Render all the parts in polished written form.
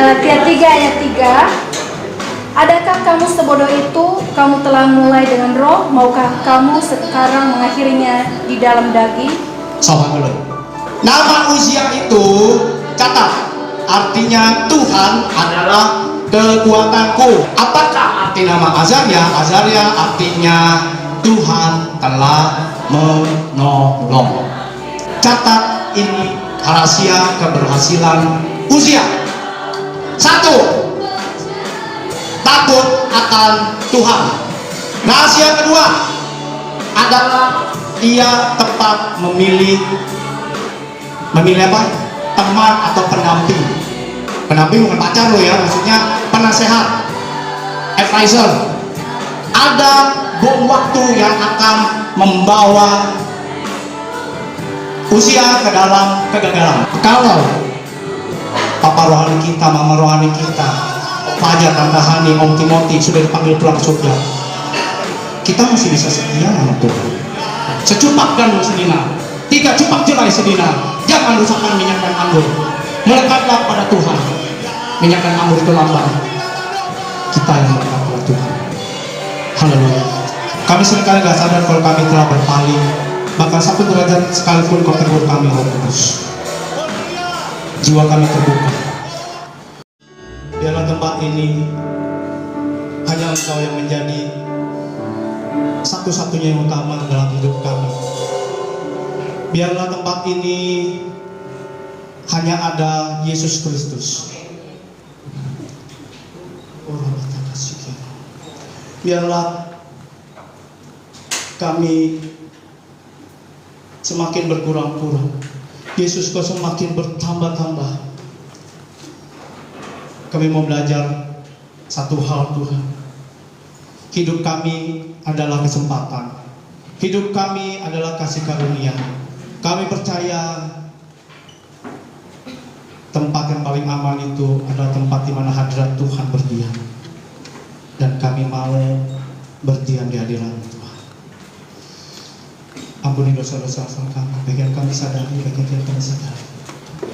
Galatia 3 ayat 3. Adakah kamu sebodoh itu? Kamu telah mulai dengan roh, maukah kamu sekarang mengakhirinya di dalam daging? Sama dulu. Nama Uzia itu catat, artinya Tuhan adalah kekuatanku. Apakah arti nama Azaria? Azaria artinya Tuhan telah menolong. Catat ini rahasia keberhasilan Uzia. 1. Takut akan Tuhan. Rahasia kedua adalah ia tepat memilih apa? Teman atau pendamping. Pendamping bukan pacar lo ya, maksudnya penasehat, advisor. Ada bom waktu yang akan membawa Uzia ke dalam kegagalan. Kalau papa rohani kita, mama rohani kita, Fajar, Tante Hani, Om Timothy sudah dipanggil pulang surga, kita masih bisa setia sama Tuhan. Secupakkan sedina, 3 cupak jelai sedina, jangan rusakkan minyak dan anggur. Melekatlah pada Tuhan. Minyak dan anggur itu lamban, kita yang melekat pada Tuhan. Haleluya. Kami seringkali gak sadar kalau kami telah berpaling, bahkan 1 derajat sekalipun kau tegur kami, Roh Kudus. Jiwa kami terbuka. Biarlah tempat ini hanya Engkau yang menjadi satu-satunya yang utama dalam hidup kami. Biarlah tempat ini hanya ada Yesus Kristus. Biarlah kami semakin berkurang-kurang, Yesus kau semakin bertambah-tambah. Kami mau belajar satu hal, Tuhan. Hidup kami adalah kesempatan. Hidup kami adalah kasih karunia. Kami percaya tempat yang paling aman itu adalah tempat di mana hadirat Tuhan berdiam. Dan kami mau berdiam di hadirat Tuhan. Ampuni dosa-dosa kami, bagian kami sadari, bagian kami sadari.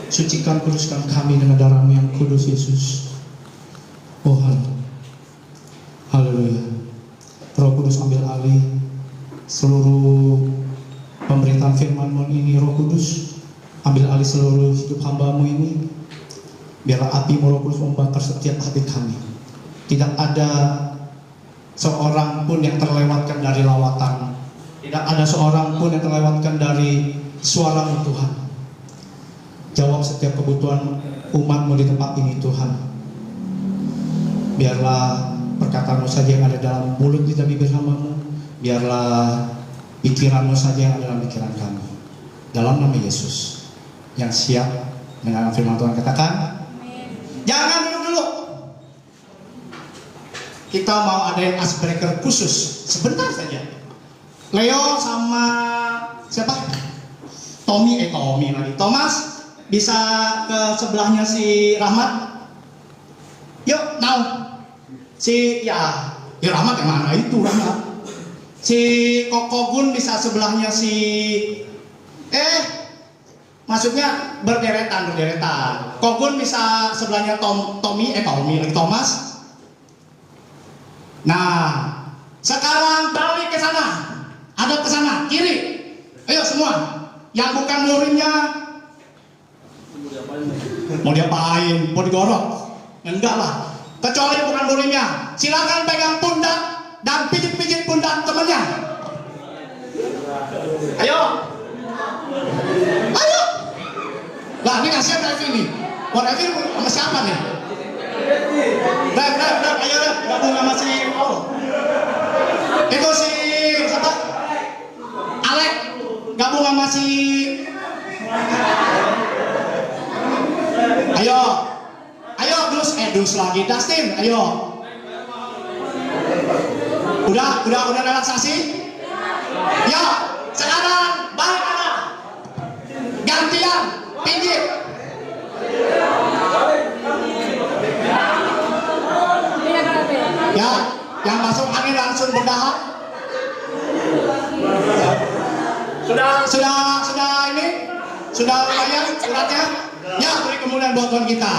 Sucikan, kuduskan kami dengan darah-Mu yang kudus, Yesus. Oh, haleluya. Roh Kudus ambil alih seluruh pemberitaan firman-Mu ini. Roh Kudus ambil alih seluruh hidup hamba-Mu ini. Biarlah api-Mu, Roh Kudus, membakar setiap hati kami. Tidak ada seorang pun yang terlewatkan dari lawatan. Tidak ada seorang pun yang terlewatkan dari suara-Mu, Tuhan. Jawab setiap kebutuhan umat-Mu di tempat ini, Tuhan. Biarlah perkataan-Mu saja yang ada dalam mulut dan bibir hamba-Mu. Biarlah pikiran-Mu saja yang ada dalam pikiran kami. Dalam nama Yesus yang siap dengan firman Tuhan, katakan amin. Jangan dulu. Kita mau ada yang icebreaker khusus sebentar saja. Leo sama siapa? Tommy lagi. Thomas bisa ke sebelahnya si Rahmat. Yuk, now. Ya Rahmat yang mana itu Rahmat? Si Kokogun bisa sebelahnya si maksudnya berderetan. Kogun bisa sebelahnya Tommy lagi Thomas. Nah, sekarang balik ke sana. Ada ke sana, kiri. Ayo semua. Yang bukan murimnya mau diapain? Mau digorok? Enggak lah. Kecuali bukan murimnya. Silakan pegang pundak dan pijit-pijit pundak temannya. Ayo. Lah, ini kasihan Revi nih. Revi sama siapa nih? Ayo gabung sama si Paul. Itu si siapa? Alek gabung sama si. Ayo dus lagi. Dustin, ayo. Udah relaksasi? Ya, sekarang balik arah. Gantian, pijit. Ya, yang masuk angin langsung berdahak. Sudah ini? Sudah lumayan suratnya? Ya, beri kemuliaan buat Tuhan kita.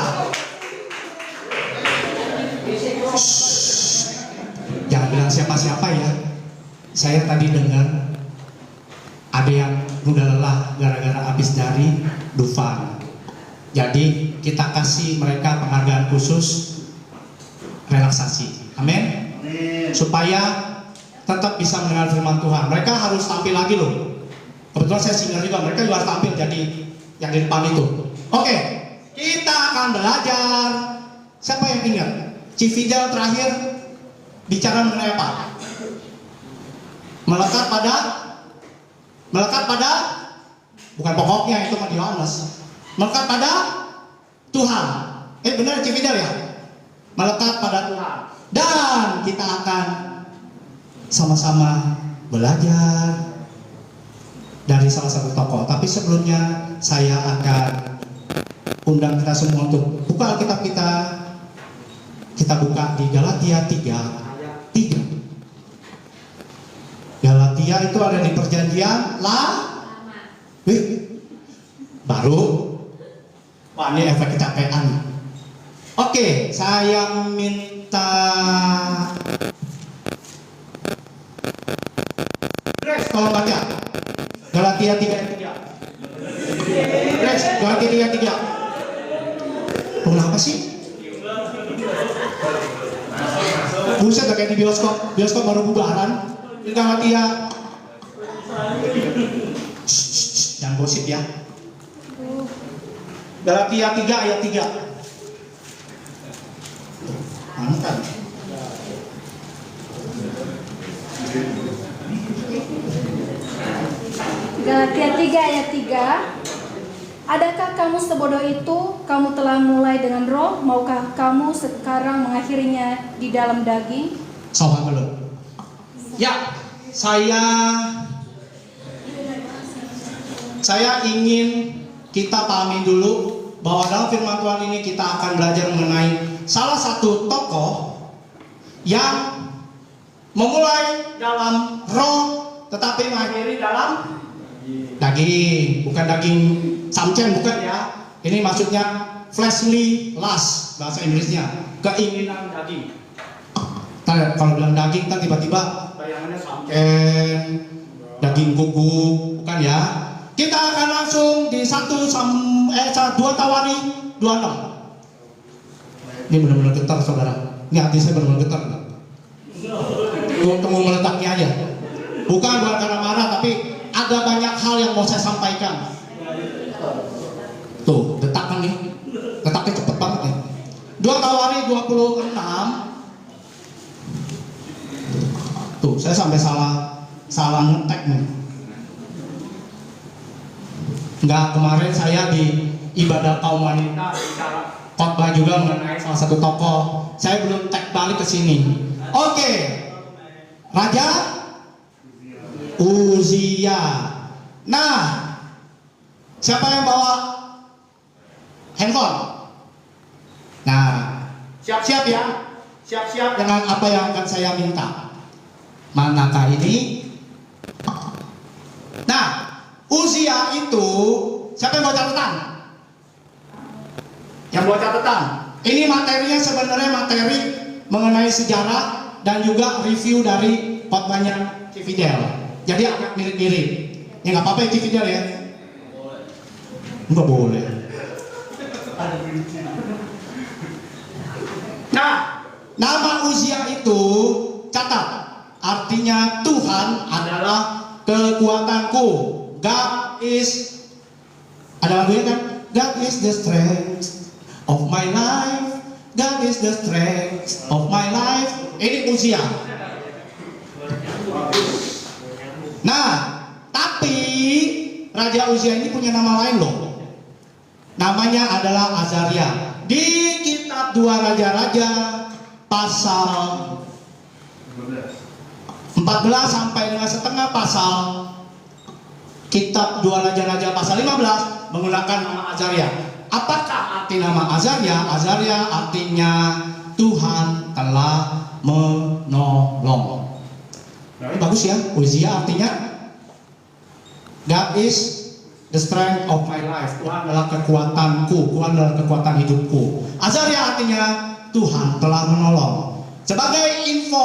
Jangan bilang siapa-siapa ya. Saya tadi dengar ada yang udah lelah gara-gara habis dari Dufan. Jadi kita kasih mereka penghargaan khusus relaksasi. Amin. Supaya tetap bisa mendengar firman Tuhan. Mereka harus tampil lagi loh. Kebetulan saya singer juga, mereka juga harus tampil jadi yang di depan itu. Oke, kita akan belajar. Siapa yang ingat? Cifidel terakhir bicara mengenai apa? Melekat pada bukan pokoknya, itu mah Yohanes. Melekat pada Tuhan. Benar Cifidel ya? Melekat pada Tuhan. Dan kita akan sama-sama belajar dari salah satu tokoh. Tapi sebelumnya saya akan undang kita semua untuk buka Alkitab kita. Kita buka di Galatia 3 ayat 3. Galatia itu ada di perjanjian baru. Wah, ini efek kecapean. Oke, saya minta Grace kalau baca Galatia 3 ayat 3. Grace, Galatia 3 ayat 3. Kenapa sih? Buset, kayak di bioskop baru bubaran. Di Galatia. Jangan gosip ya. Galatia 3 ayat 3. Mana kan? Galatia 3 ayat 3. Adakah kamu sebodoh itu? Kamu telah mulai dengan roh, maukah kamu sekarang mengakhirinya di dalam daging? Sobat belum? Ya, saya ingin kita pahami dulu bahwa dalam firman Tuhan ini kita akan belajar mengenai salah satu tokoh yang memulai dalam roh tetapi mengakhiri dalam daging, bukan daging samcen, bukan ya. Ini maksudnya fleshly lust, bahasa Inggrisnya, keinginan daging. Kalau bilang daging kan tiba-tiba bayangannya samcen, daging kuku, bukan ya. Kita akan langsung di 2 Tawari 26. Ini benar-benar getar saudara. Ini hati saya benar-benar getar. Tunggu meletaknya aja. Bukan karena marah, tapi ada banyak hal yang mau saya sampaikan. Tuh, detakkan nih. Detaknya cepet banget nih. 2 Tawari 26. Tuh, saya sampai salah ngetek nih. Enggak, kemarin saya di ibadah kaum wanita bicara khotbah juga mengenai salah satu tokoh. Saya belum tag balik ke sini. Oke. Raja Uzia. Nah, siapa yang bawa handphone? Nah, siap-siap ya. Siap-siap dengan apa yang akan saya minta. Manakah ini? Nah, Uzia itu, siapa yang bawa catatan? Yang bawa catatan. Ini materinya sebenarnya materi mengenai sejarah dan juga review dari khotbahnya Cifidel. Jadi agak mirip-mirip. Ya nggak apa-apa ya Cifidel ya. Nggak boleh. Nah, nama Uzia itu catat. Artinya Tuhan adalah kekuatanku. God is, ada lagunya kan? God is the strength of my life. God is the strength of my life. Ini Uzia. Nah, tapi Raja Uzia ini punya nama lain loh. Namanya adalah Azaria. Di kitab 2 Raja-Raja pasal 14 sampai dengan setengah pasal, kitab 2 Raja-Raja pasal 15 menggunakan nama Azaria. Apakah arti nama Azaria? Azaria artinya Tuhan telah menolong. Ini bagus ya. Uzia artinya God is the strength of my life. Tuhan adalah kekuatanku. Tuhan adalah kekuatan hidupku. Azaria artinya Tuhan telah menolong. Sebagai info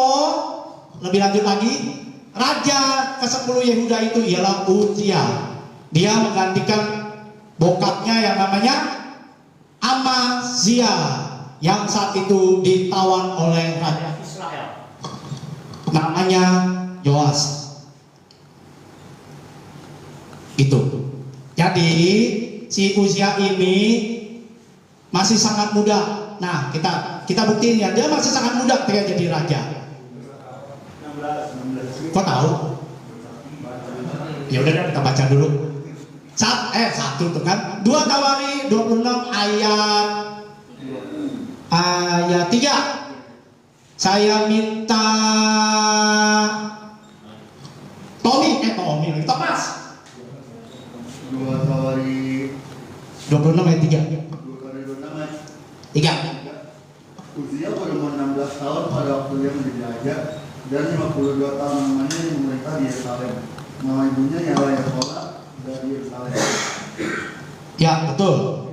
lebih lanjut lagi, raja ke-10 Yehuda itu ialah Uzia. Dia menggantikan bokapnya yang namanya Amazia, yang saat itu ditawan oleh raja Israel namanya Yoas. Itu. Jadi si Uzia ini masih sangat muda. Nah, kita buktiin ya, dia masih sangat muda ketika jadi raja. Kok tahu? Ya udah kita baca dulu. Satu tuh kan. 2 Tawari 26 ayat 3. Saya minta Thomas. 2 Tawari 26 ayat 3. 3. Uzia berumur 16 tahun pada waktu dia menjadi raja dan 52 tahun namanya yang memerintah di Yerusalem. Nama ibunya ialah Yehola dari Yerusalem. Ya, betul.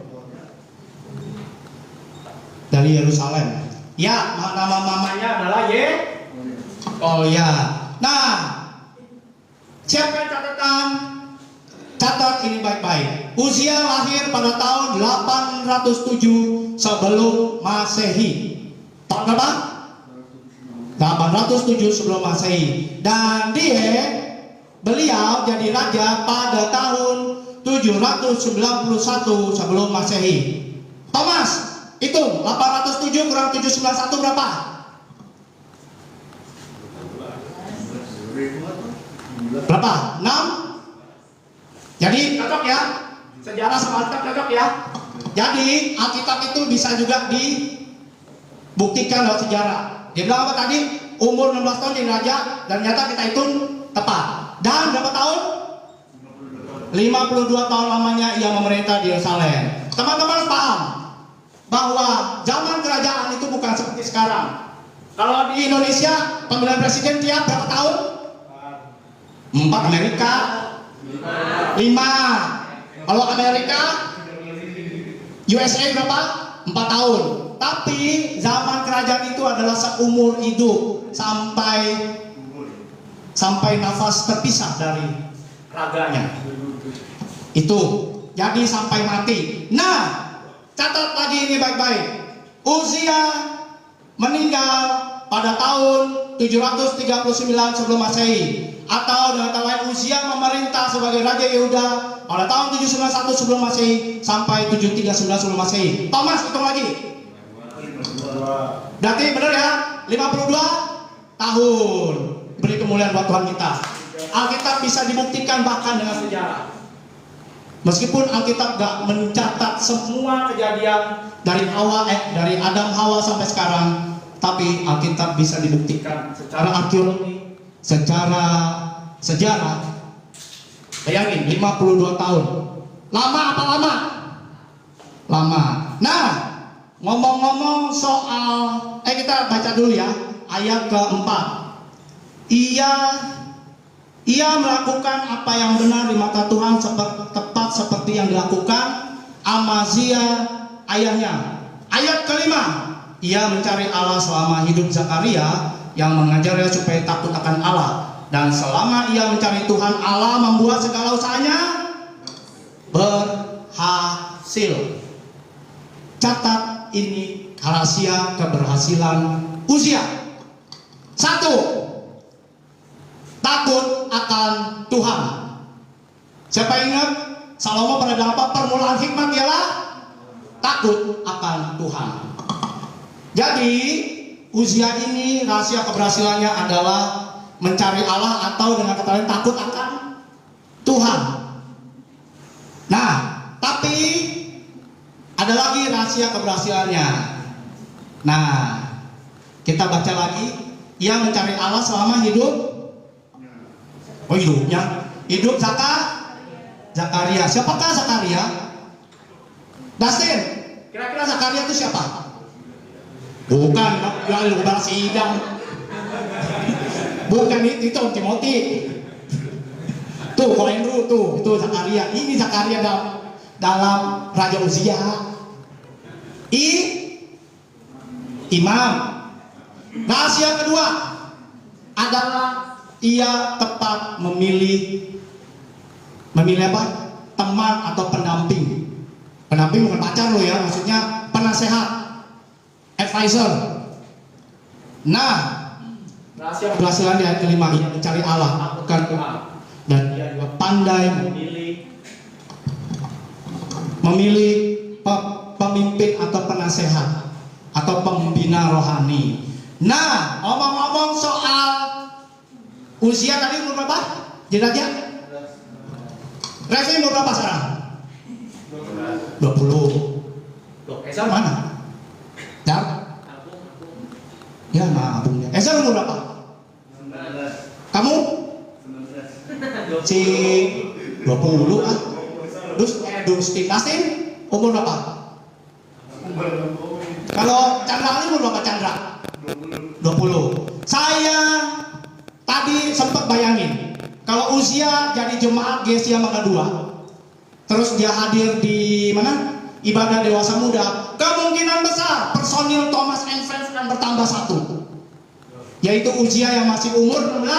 Dari Yerusalem. Ya, nama mamanya adalah Oh ya. Nah, siapa yang catatan? Catat ini baik-baik. Uzia lahir pada tahun 807 sebelum Masehi. Tahun berapa? 807 sebelum Masehi. Dan beliau jadi raja pada tahun 791 sebelum Masehi. Thomas, hitung 807 kurang 791 berapa? Berapa? 6? Jadi cocok ya? Sejarah sama Alkitab cocok ya? Jadi Alkitab itu bisa juga dibuktikan lewat sejarah. Dia bilang apa tadi? Umur 16 tahun jadi raja, dan nyata kita hitung tepat. Dan berapa tahun? 52 tahun lamanya ia memerintah di Yerusalem. Teman-teman paham bahwa zaman kerajaan itu bukan seperti sekarang. Kalau di Indonesia pemilihan presiden tiap berapa tahun? 4 Amerika 5. Kalau Amerika USA berapa? 4 tahun. Tapi zaman kerajaan itu adalah seumur hidup sampai nafas terpisah dari raganya. Itu. Jadi sampai mati. Nah, catat lagi ini baik-baik. Uzia meninggal pada tahun 739 sebelum Masehi. Atau dengan kata lain, Uzia memerintah sebagai Raja Yehuda pada tahun 791 sebelum Masehi sampai 739 sebelum Masehi. Thomas, hitung lagi. Berarti benar ya? 52 tahun. Beri kemuliaan buat Tuhan kita. Alkitab bisa dibuktikan bahkan dengan sejarah. Meskipun Alkitab gak mencatat semua kejadian dari Adam Hawa sampai sekarang, tapi Alkitab bisa dibuktikan secara arkeologi, secara sejarah. Bayangin 52 tahun. Lama apa lama? Lama. Nah, ngomong-ngomong soal kita baca dulu ya ayat keempat. Ia melakukan apa yang benar di mata Tuhan tepat seperti yang dilakukan Amazia ayahnya. Ayat kelima, ia mencari Allah selama hidup Zakaria yang mengajarnya supaya takut akan Allah, dan selama ia mencari Tuhan Allah membuat segala usahanya berhasil. Catat ini rahasia keberhasilan Uzia. 1. Takut akan Tuhan. Siapa ingat Salomo pada bilang apa? Permulaan hikmat ialah takut akan Tuhan. Jadi Uzia ini rahasia keberhasilannya adalah mencari Allah, atau dengan kata lain takut akan Tuhan. Nah, tapi ada lagi rahasia keberhasilannya. Nah, kita baca lagi. Ia mencari Allah selama hidupnya. Hidup Zakaria. Siapakah Zakaria? Dustin, kira-kira Zakaria itu siapa? Bukan, yang lupa sidang. Bukan itu Timothy. Tuh, Ko Andrew tuh, itu Zakaria. Ini Zakaria dalam Raja Uzia. Imam. Rahasia kedua adalah ia tepat memilih apa? Teman atau pendamping. Pendamping bukan pacar lo ya, maksudnya penasehat, advisor. Nah, rahasia keberhasilan di ayat kelima, ia mencari Allah, bukan Tuhan, dan ia juga pandai memilih pemimpin atau penasehat atau pembina rohani. Nah, omong-omong soal usia tadi umur berapa? Jenazah? Revi umur berapa sekarang? 20. Esa mana? Dar? Ya, abungnya. Esa umur berapa? 19. Kamu? 19. Si 20 ah. Dus Nastin umur berapa? Kalau Chandra ini umur berapa Chandra? 20. Saya tadi sempat bayangin kalau usia jadi jemaat Gesia Mangga 2, terus dia hadir di mana? Ibadah dewasa muda, kemungkinan besar personil Thomas and Friends akan bertambah 1, yaitu usia yang masih umur 16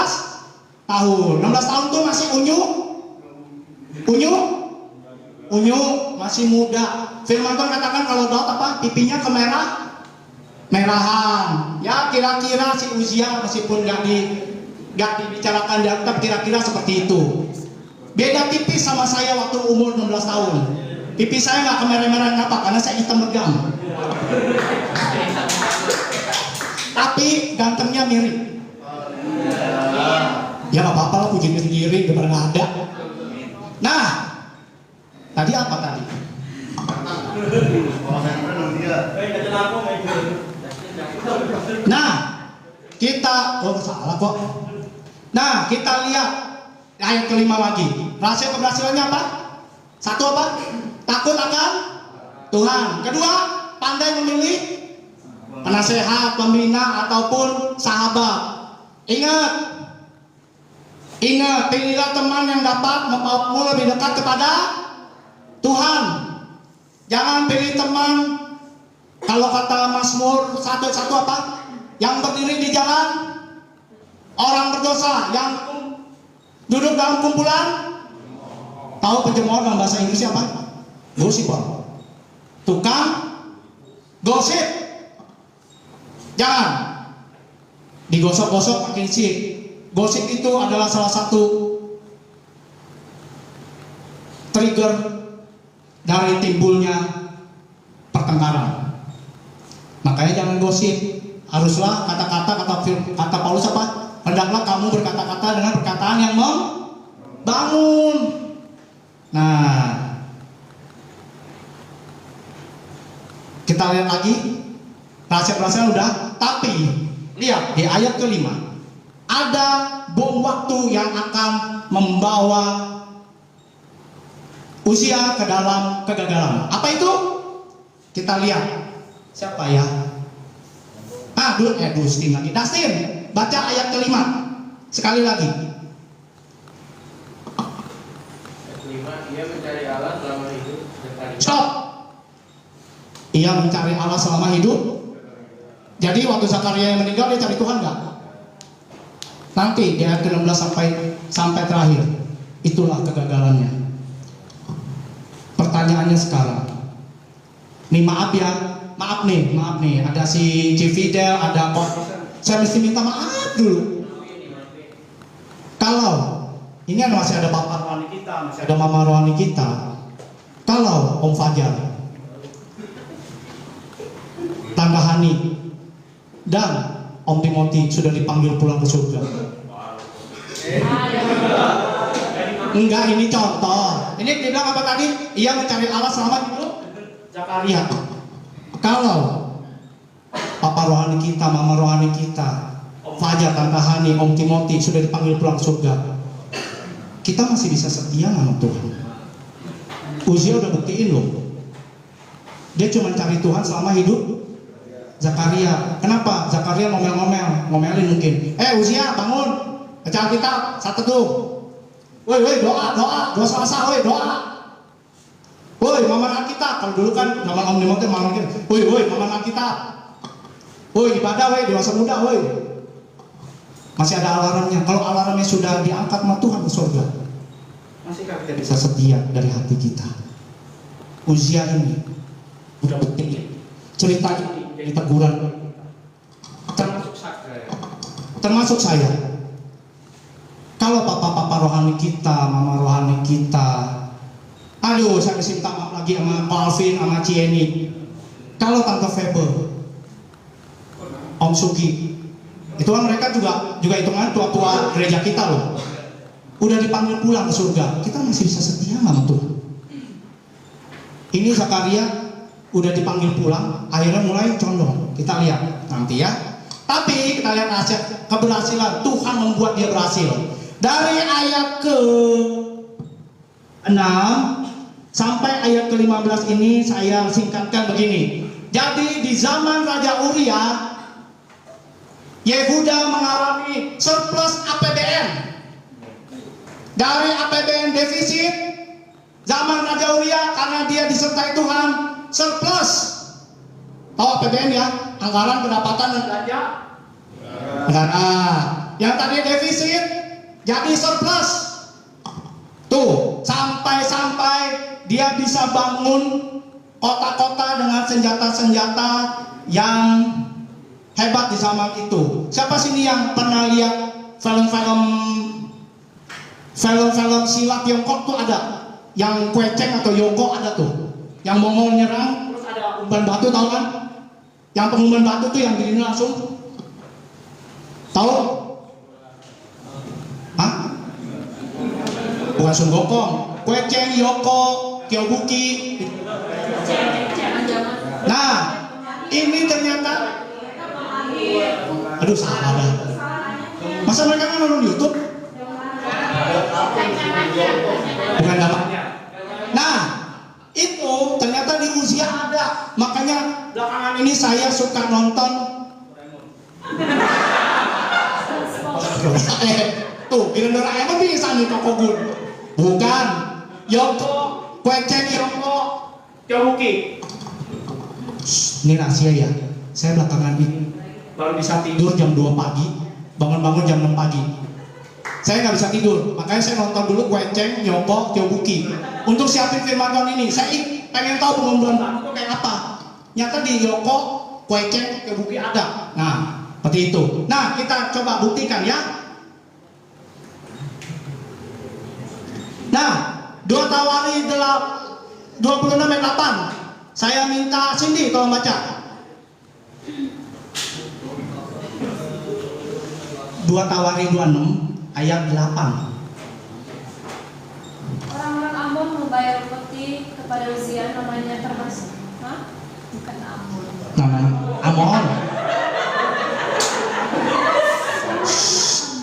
tahun. 16 tahun tuh masih unyu masih muda. Firman Tuhan katakan kalau Daud apa? Pipinya merahan. Ya kira-kira si usia meskipun nggak dibicarakan tapi kira-kira seperti itu. Beda tipis sama saya waktu umur 16 tahun. Pipi saya nggak kemerah-merah, kenapa? Karena saya hitam legam. Tapi gantengnya mirip. Ya nggak apa-apa lah, puji diri daripada nggak ada. Nah, tadi apa tadi? Nah, kita salah kok. Nah, kita lihat ayat kelima lagi. Rahasia keberhasilannya apa? Satu apa? Takut akan Tuhan. Kedua, pandai memilih penasehat, pembina ataupun sahabat. Ingat, pilihlah teman yang dapat membawamu lebih dekat kepada Tuhan. Jangan pilih teman, kalau kata Mazmur 1:1 apa? Yang berdiri di jalan orang berdosa, yang duduk dalam kumpulan. Tahu penjemur dalam bahasa Inggris apa? Gosip. Tukang gosip. Jangan digosok-gosok pakai sip. Gosip itu adalah salah satu trigger dari timbulnya pertengkaran. Makanya jangan gosip. Haruslah kata Paulus apa? Hendaklah kamu berkata-kata dengan perkataan yang membangun. Nah, kita lihat lagi rahasia-rahasia udah. Tapi lihat di ayat kelima, ada bom waktu yang akan membawa usia ke dalam kegagalan. Apa itu? Kita lihat. Siapa ya? Dustin lagi. Dustin, baca ayat kelima sekali lagi. Ayat kelima, ia mencari Allah selama hidup. Stop. Ia mencari Allah selama hidup. Jadi waktu Zakaria yang meninggal dia cari Tuhan nggak? Nanti di ayat ke-16 sampai terakhir. Itulah kegagalannya. Pertanyaannya sekarang. Nih maaf nih, ada si Cividel, ada kok. Saya mesti minta maaf dulu. Kalau ini masih ada bapak rohani kita, masih ada mama rohani kita. Kalau Om Fajar, Tanda Hani, dan Om Timothy sudah dipanggil pulang ke surga. Enggak, ini contoh. Ini dibilang apa tadi? Ia mencari Allah selama hidup Zakaria. Kalau papa rohani kita, mama rohani kita, Om Fajar, Tante Hani, Om Timothy sudah dipanggil pulang ke surga, kita masih bisa setia sama Tuhan. Uzia udah buktiin loh. Dia cuma cari Tuhan selama hidup Zakaria. Kenapa? Zakaria ngomelin mungkin. Uzia bangun, baca Alkitab, saat teduh. Woi, doa Selasa, doa. Woi, mama Alkitab. Kalau dulu kan zaman Om Timothy mama Alkitab. Woi, mama Alkitab. Woi, ibadah woi, dewasa muda woi. Masih ada alarmnya. Kalau alarmnya sudah diangkat sama Tuhan ke surga, masihkah kita bisa setia dari hati kita? Uzia ini udah bukti cerita ini jadi teguran termasuk saya. Kalau papa-papa rohani kita, mama rohani kita, aduh saya minta maaf lagi sama Pak Alvin, sama Cieni. Kalau Tante Faber, Om Sugi, itu kan mereka juga hitungan tua-tua gereja kita loh. Udah dipanggil pulang ke surga, kita masih bisa setia sama Tuhan. Ini Zakaria udah dipanggil pulang, akhirnya mulai condong. Kita lihat nanti ya. Tapi kita lihat hasil keberhasilan Tuhan membuat dia berhasil. Dari ayat ke-6 sampai ayat ke-15 ini saya singkatkan begini. Jadi di zaman Raja Uria, Yehuda mengalami surplus APBN. Dari APBN defisit, zaman Raja Uria karena dia disertai Tuhan surplus. Tahu APBN ya? Anggaran pendapatan dan belanja negara. Yang tadi defisit jadi surplus. Tuh, sampai dia bisa bangun kota-kota dengan senjata-senjata yang hebat di zaman itu. Siapa sini yang pernah lihat film-film silat Tiongkok tuh ada? Yang Kueceng atau Yoko ada tuh. Yang Mongol nyerang, terus ada umpan batu, tahu kan? Yang pengumpan batu tuh yang gini langsung. Tahu? Hah? Bukan Sun Gokong, Kueceng, Yoko, Kyobuki. Nah, ini ternyata, aduh salah dah. Masa mereka nggak nonton YouTube? Bukan namanya. Nah, itu ternyata di Uzia ada. Makanya belakangan ini saya suka nonton. Tuh, film Doraemon bisa nih Kokogun. Bukan. Yoko, Kueceng, Yoko, Kyobuki. Ini rahasia ya. Saya belakangan ini baru bisa tidur jam 2 pagi, bangun-bangun jam 6 pagi. Saya nggak bisa tidur, makanya saya nonton dulu Kueceng, Yoko, Kyobuki. Untuk siapin firman Tuhan ini, saya pengen tahu pengumpulan batu itu kayak apa. Nyata di Yoko, Kueceng, Kyobuki ada. Nah, seperti itu. Nah, kita coba buktikan ya. Nah, 2 Tawari 26 ayat 8. Saya minta Cindy tolong baca. 2 Tawari 26 ayat 8. Orang-orang Amon membayar upeti kepada Uzia, namanya termasuk. Hah? Bukan Amon. Namanya Amon.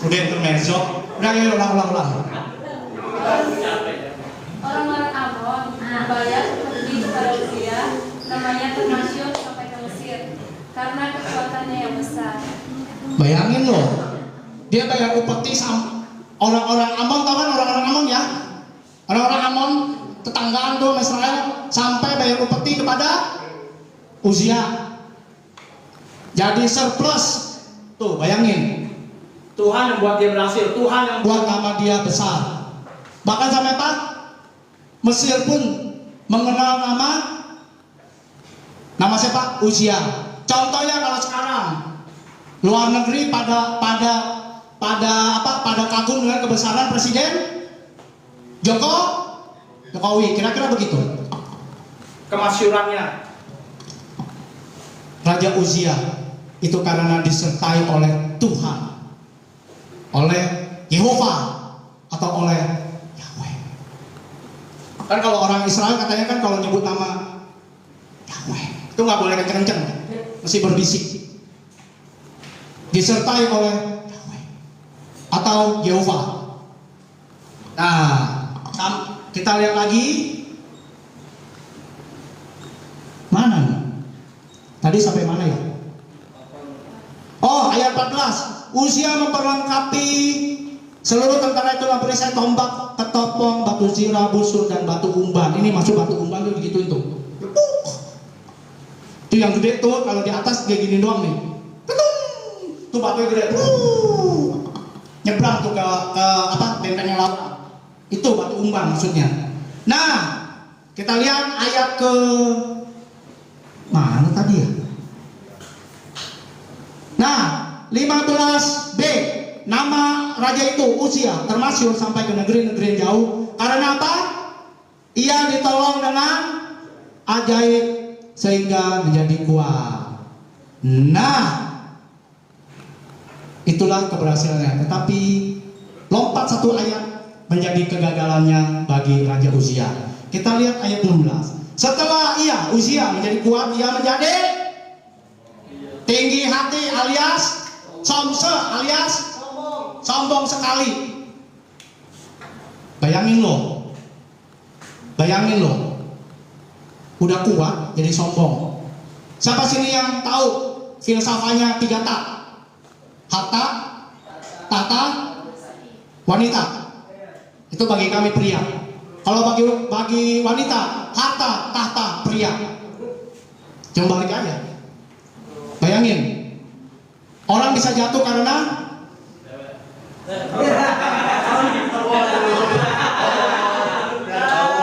Udah intermezzo. Udah ayo ulang. Orang-orang Amon membayar upeti kepada Uzia, namanya termasuk sampai ke Mesir, karena kekuatannya yang besar. Bayangin loh, dia bayar upeti sama orang-orang Amon. Tahu kan orang-orang Amon ya? Orang-orang Amon tetanggaan tuh Israel, sampai bayar upeti kepada Uzia. Jadi surplus. Tuh bayangin. Tuhan yang buat dia berhasil, Tuhan yang buat nama dia besar. Bahkan sampai apa? Mesir pun mengenal nama siapa? Uzia. Contohnya kalau sekarang luar negeri pada kagum dengan kebesaran Presiden Jokowi, kira-kira begitu kemasyurannya. Raja Uzia itu karena disertai oleh Tuhan, oleh Yehova atau oleh Yahweh. Kan kalau orang Israel katanya kan kalau nyebut nama Yahweh itu nggak boleh kenceng-kenceng, mesti berbisik. Disertai oleh Yahweh atau Yehova. Nah, kita lihat lagi. Mana nih? Tadi sampai mana ya? Oh, ayat 14. Uzia memperlengkapi seluruh tentara itu berisai tombak, ketopong, batu zirah, busur, dan batu umban. Ini masuk batu umban tuh gitu itu. Itu yang gede tuh, kalau di atas kayak gini doang nih. tuh batu gede, nyebrang tuh ke benteng yang lawan. Itu batu umbang maksudnya. Nah, kita lihat ayat ke mana tadi ya? Nah, 15b, nama raja itu Uzia termasyhur sampai ke negeri-negeri yang jauh. Karena apa? Ia ditolong dengan ajaib sehingga menjadi kuat. Nah, itulah keberhasilannya. Tetapi lompat satu ayat menjadi kegagalannya bagi Raja Uzia. Kita lihat ayat 16. Setelah Uzia menjadi kuat, ia menjadi tinggi hati alias somse alias sombong sekali. Bayangin loh, udah kuat jadi sombong. Siapa sini yang tahu filsafatnya 3 tak? Harta, tahta, wanita. Itu bagi kami pria. Kalau bagi wanita, harta, tahta, pria. Cuma balik aja. Bayangin, orang bisa jatuh karena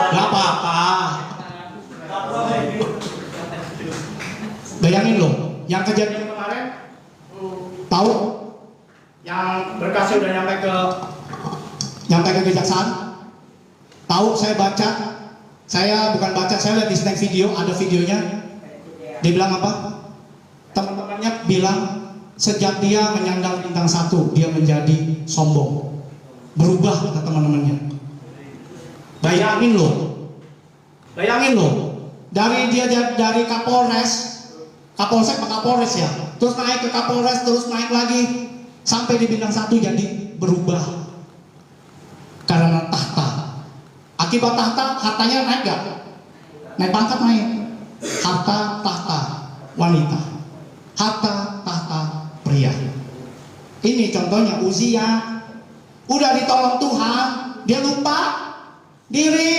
nggak apa-apa. Bayangin loh, yang kejadian kemarin, tahu? Yang berkasnya udah nyampe ke kejaksaan. Tahu, saya bukan baca, saya lihat di snack video, ada videonya. Dia bilang apa? Teman-temannya bilang sejak dia menyandang bintang 1, dia menjadi sombong, berubah kata teman-temannya. Bayangin loh, dari Kapolres ya, terus naik ke Kapolres, terus naik lagi sampai di bintang 1 jadi berubah karena tahta. Akibat tahta, hartanya naik gak? Naik pangkat naik. Harta, tahta, wanita. Harta, tahta, pria. Ini contohnya Uzia. Udah ditolong Tuhan, dia lupa diri.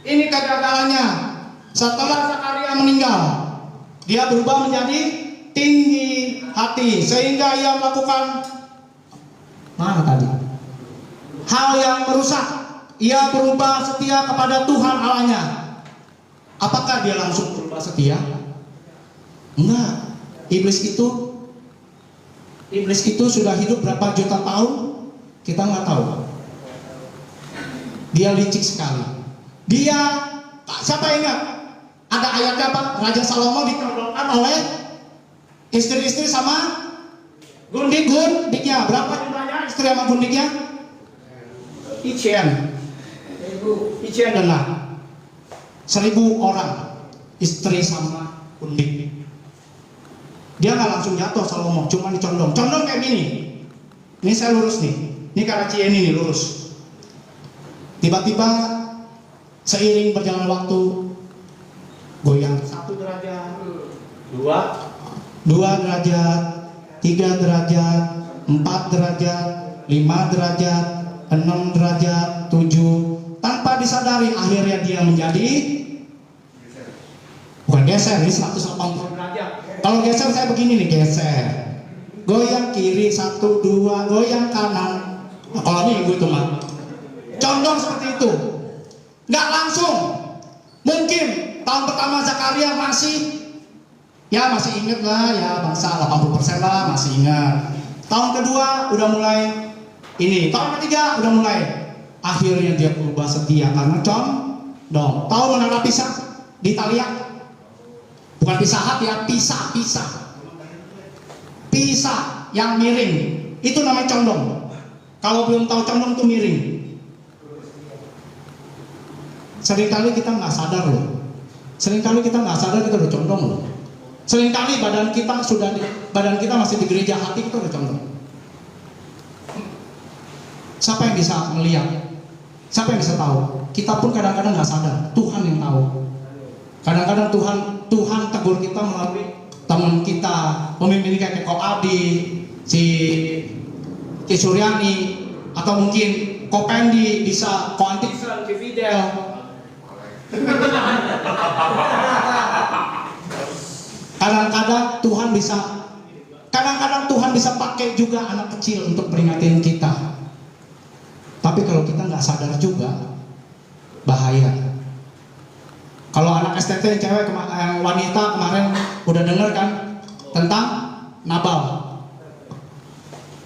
Ini kegagalannya. Setelah Zakaria meninggal, dia berubah menjadi tinggi hati. Sehingga ia melakukan mana tadi? Hal yang merusak. Ia berubah setia kepada Tuhan Allahnya. Apakah dia langsung berubah setia? Enggak. Iblis itu sudah hidup berapa juta tahun? Kita nggak tahu. Dia licik sekali. Siapa ingat? Ada ayatnya apa? Raja Salomo ditodongkan oleh istri-istri sama gundiknya. Berapa jumlahnya istri sama gundiknya? Icien dengar 1000 orang istri sama gundik. Dia nggak langsung jatuh Salomo, cuma dicondong kayak gini. Ini saya lurus nih, ini karena Cieni nih lurus. Tiba-tiba seiring berjalan waktu, goyang 1 derajat, 2 derajat, 3 derajat, 4 derajat, 5 derajat, 6 derajat, 7. Tanpa disadari akhirnya dia menjadi bukan geser, ini 180 derajat. Kalau geser saya begini nih, geser. Goyang kiri 1, 2, goyang kanan. Nah, kalau minggu itu mah condong seperti itu. Nggak langsung. Mungkin tahun pertama Zakaria masih ingat lah ya, bangsa 80% lah masih ingat. Tahun kedua udah mulai ini, tahun ketiga udah mulai. Akhirnya dia berubah setia karena condong. Tahu menara pisah di Italia? Bukan pisah hati ya, pisah yang miring. Itu namanya condong. Kalau belum tahu condong itu miring. Seringkali kita nggak sadar loh. Seringkali kita nggak sadar kita udah condong loh. Seringkali badan kita masih di gereja, hati kita udah condong. Siapa yang bisa melihat? Siapa yang bisa tahu? Kita pun kadang-kadang nggak sadar. Tuhan yang tahu. Kadang-kadang Tuhan tegur kita melalui teman kita, pemimpin kayak Ko Adi, si Ki Suryani, atau mungkin Ko Pendi, bisa Ko Antisen, Ki Fidel. Kadang-kadang Tuhan bisa Kadang-kadang Tuhan bisa pakai juga anak kecil untuk peringatin kita. Tapi kalau kita nggak sadar juga, bahaya. Kalau anak STT yang cewek, yang wanita kemarin udah denger kan tentang Nabal.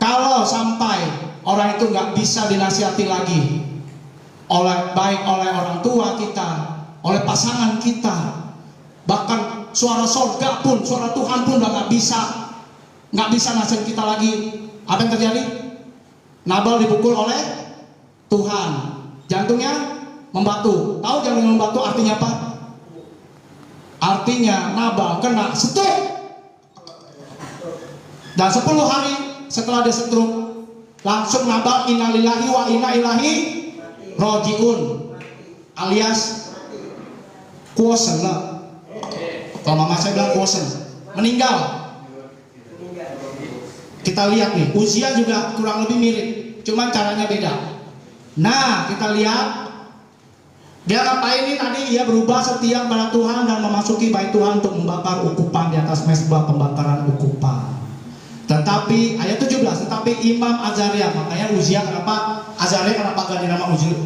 Kalau sampai orang itu nggak bisa dinasihati lagi, baik oleh orang tua kita, oleh pasangan kita, bahkan suara surga pun, suara Tuhan pun udah nggak bisa nasihat kita lagi. Apa yang terjadi? Nabal dipukul oleh Tuhan, jantungnya membatu. Tahu jantung membatu artinya apa? Artinya Nabal kena stroke. Dan 10 hari setelah dia stroke, langsung Nabal innalillahi wa inna ilaihi rajiun, alias kuosen lah. Kalau mama saya bilang kuosen, meninggal. Kita lihat nih, Uzia juga kurang lebih mirip, cuman caranya beda. Nah, kita lihat dia ngapain ini tadi? Ia berubah setia kepada Tuhan dan memasuki bait Tuhan untuk membakar ukupan di atas mezbah pembakaran ukupan. Tetapi ayat 17, tetapi Imam Azaria, makanya Uzia kenapa Azaria kenapa ganti nama Uzia?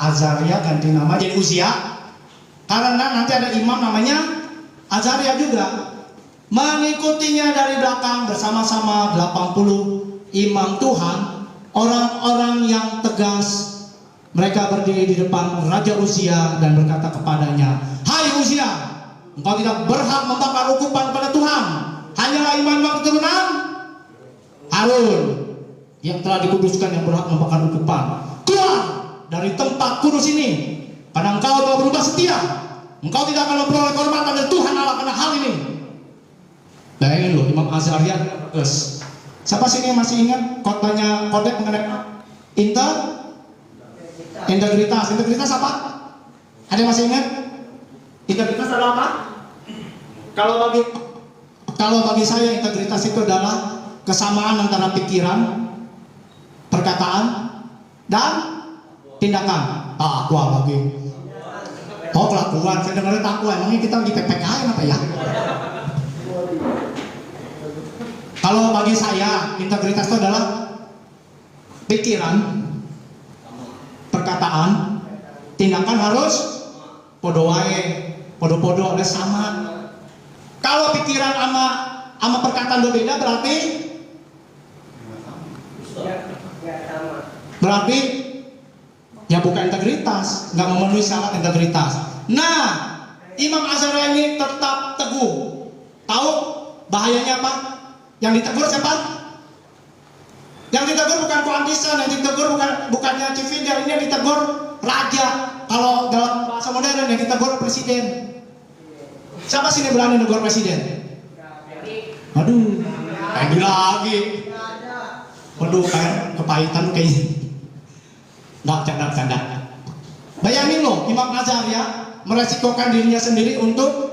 Azaria ganti nama jadi Uzia karena nanti ada imam namanya Azaria juga. Mengikutinya dari belakang bersama-sama 80 imam Tuhan, orang-orang yang tegas. Mereka berdiri di depan Raja Uzia dan berkata kepadanya, "Hai Uzia, engkau tidak berhak membakar ukupan pada Tuhan. Hanyalah imam-imam keturunan Harun yang telah dikuduskan yang berhak membakar ukupan. Keluar dari tempat kudus ini, karena engkau telah berubah setia. Engkau tidak akan memperoleh kehormatan dari Tuhan Allah karena hal ini." Bayangin loh, Imam Azaria tegas. Siapa sini yang masih ingat khotbahnya Kodek mengenai integritas? Integritas apa? Ada yang masih ingat? Integritas adalah apa? Kalau bagi saya integritas itu adalah kesamaan antara pikiran, perkataan, dan tindakan. Takwa lagi. Oh, kelakuan. Saya dengar takwa. Emangnya kita di PPKN apa ya? Kalau bagi saya integritas itu adalah pikiran, perkataan, tindakan harus podo wae, podo-podo ada sama. Kalau pikiran sama perkataan berbeda berarti ya bukan integritas, nggak memenuhi syarat integritas. Nah, Imam Azaria ini tetap teguh. Tahu bahayanya apa? Yang ditegur siapa? Yang ditegur bukan Koantisan, yang ditegur bukannya Cividel, ini yang ditegur raja. Kalau dalam bahasa modern yang ditegur presiden. Siapa sih yang berani negur presiden? Aduh, kayak lagi. Waduh, kayak kepahitan kayaknya. Nggak, canda. Bayangin loh, Imam Azaria meresikokan dirinya sendiri untuk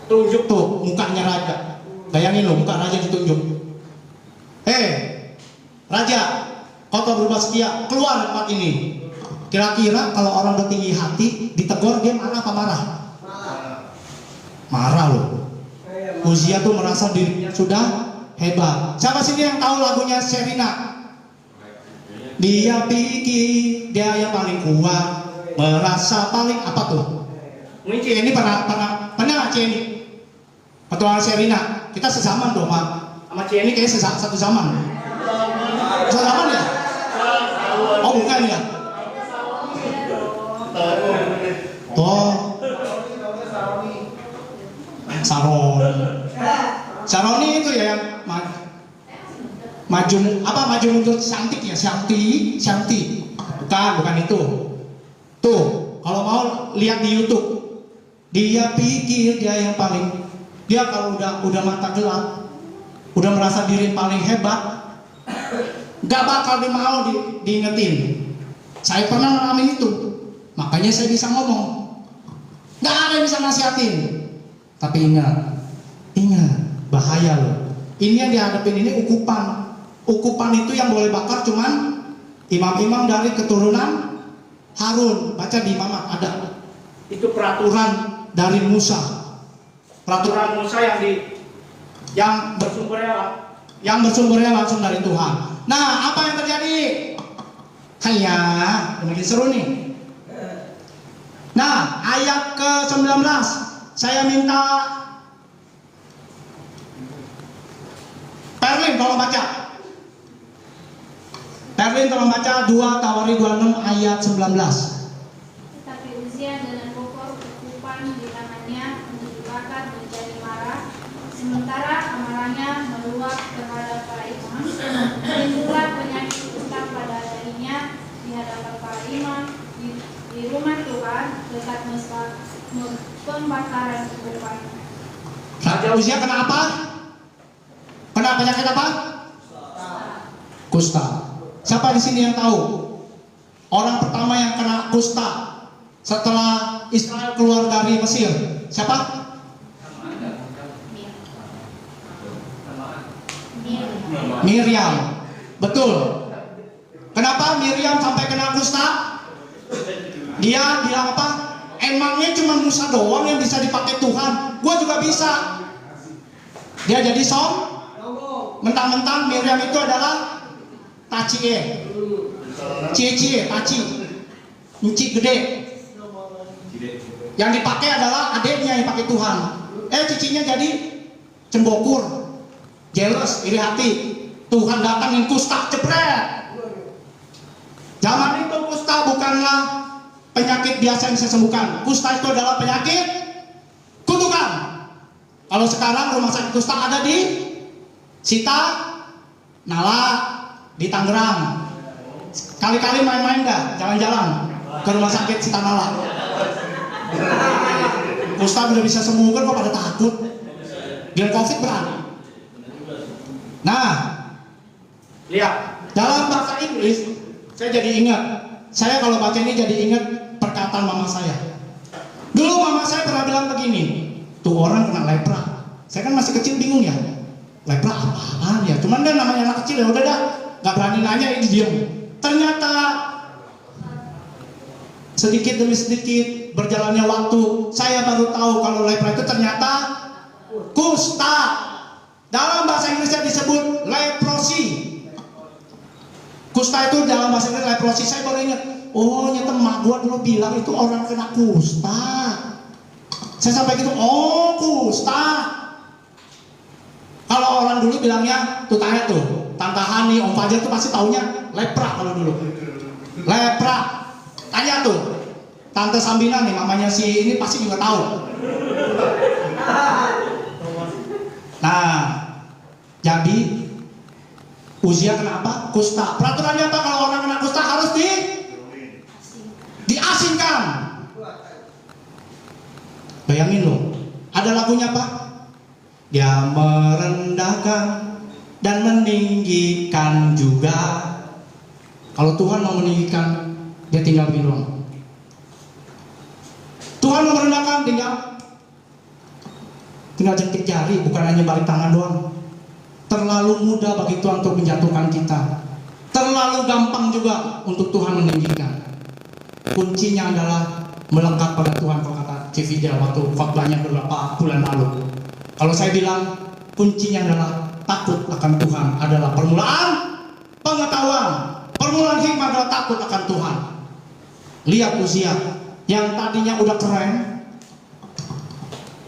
tunjuk tuh mukanya raja. Bayangin loh, muka raja ditunjuk. Raja, kau telah berubah setia, keluar tempat ini. Kira-kira kalau orang bertinggi hati ditegur, dia marah apa marah? Marah loh. Uzia tuh merasa dirinya sudah hebat. Siapa sini yang tahu lagunya Sherina? Dia pikir dia yang paling kuat, merasa paling apa tuh? Mungkin ini pernah nggak ini? Petualangan Sherina, kita sezaman dong sama Cieni kayaknya satu zaman. Satu zaman ya? Oh bukan ya? Oh, Saroni itu ya yang maju mundur cantik ya, Shanti. Bukan itu. Tuh, kalau mau lihat di YouTube, dia pikir dia yang paling. Dia kalau udah mata gelap, udah merasa diri paling hebat, gak bakal mau diingetin. Saya pernah mengalami itu, makanya saya bisa ngomong. Gak ada yang bisa nasihatin. Tapi ingat, bahaya loh. Ini yang dihadapin ini ukupan. Ukupan itu yang boleh bakar cuman imam-imam dari keturunan Harun. Baca di Imamat ada. Itu peraturan dari Musa. Peraturan Musa yang yang bersumbernya langsung dari Tuhan. Nah, apa yang terjadi? Kayak makin seru nih. Nah, ayat ke-19 saya minta Perlin tolong baca. Perlin tolong baca 2 Tawari 26 ayat 19. Tetapi Uzia dengan pokok kekupan di tangannya untuk dibakar menjadi marah, sementara amarahnya meluap terhadap para imam. Timbullah penyakit kusta pada darinya di hadapan para imam di rumah Tuhan dekat mesbah pembakaran kekupan. Raja Uzia kena apa? Kena penyakit apa? Kusta. Siapa di sini yang tahu? Orang pertama yang kena kusta setelah Israel keluar dari Mesir, siapa? Miriam. Betul. Kenapa Miriam sampai kena kusta? Dia bilang apa? Emangnya cuma Musa doang yang bisa dipakai Tuhan? Gua juga bisa. Dia jadi mentang-mentang Miriam itu adalah tacie, cie, taci, inci gede. Yang dipakai adalah adiknya yang pakai Tuhan. Cicinya jadi cembokur, jealous, iri hati. Tuhan datangin kusta, jebret. Zaman itu kusta bukanlah penyakit biasa yang bisa sembuhkan. Kusta itu adalah penyakit kutukan. Kalau sekarang rumah sakit kusta ada di Sita Nala di Tangerang. Kali-kali main-main dah, jalan-jalan ke rumah sakit Sita Nala. Kusta udah bisa sembuh kan, kok pada takut? Gila COVID berani. Nah, lihat dalam bahasa Inggris. Saya jadi ingat, saya kalau baca ini jadi ingat perkataan mama saya. Dulu mama saya pernah bilang begini, tuh orang kena lepra. Saya kan masih kecil bingung ya, lepra apaan ya? Cuman kan namanya anak kecil ya udah dah, nggak berani nanya, ini diem. Ternyata sedikit demi sedikit berjalannya waktu, saya baru tahu kalau lepra itu ternyata kusta. Dalam bahasa Inggrisnya disebut leprosi. Kusta itu dalam bahasa Inggris leprosi. Saya baru ingat, oh nyata emak gua dulu bilang itu orang kena kusta. Saya sampai gitu, oh kusta. Kalau orang dulu bilangnya, tuh tanya tuh, Tante Hani, Om Fajar tuh pasti taunya lepra kalau dulu. Lepra. Tanya tuh, Tante Sambina nih, mamanya si ini pasti juga tahu. Nah, jadi Uzia kenapa? Kusta. Peraturannya apa kalau orang kena kusta? Harus diasingkan. Bayangin loh, ada lagunya apa? Dia merendahkan dan meninggikan juga. Kalau Tuhan mau meninggikan, dia tinggal begini doang. Tuhan mau merendahkan, tinggal jentik jari, bukan hanya balik tangan doang. Terlalu mudah bagi Tuhan untuk menjatuhkan kita. Terlalu gampang juga untuk Tuhan meninggikan. Kuncinya adalah melekat pada Tuhan, kalau kata Cifidel waktu khotbahnya beberapa bulan lalu. Kalau saya bilang kuncinya adalah takut akan Tuhan adalah permulaan pengetahuan. Permulaan hikmah adalah takut akan Tuhan. Lihat Uzia yang tadinya udah keren,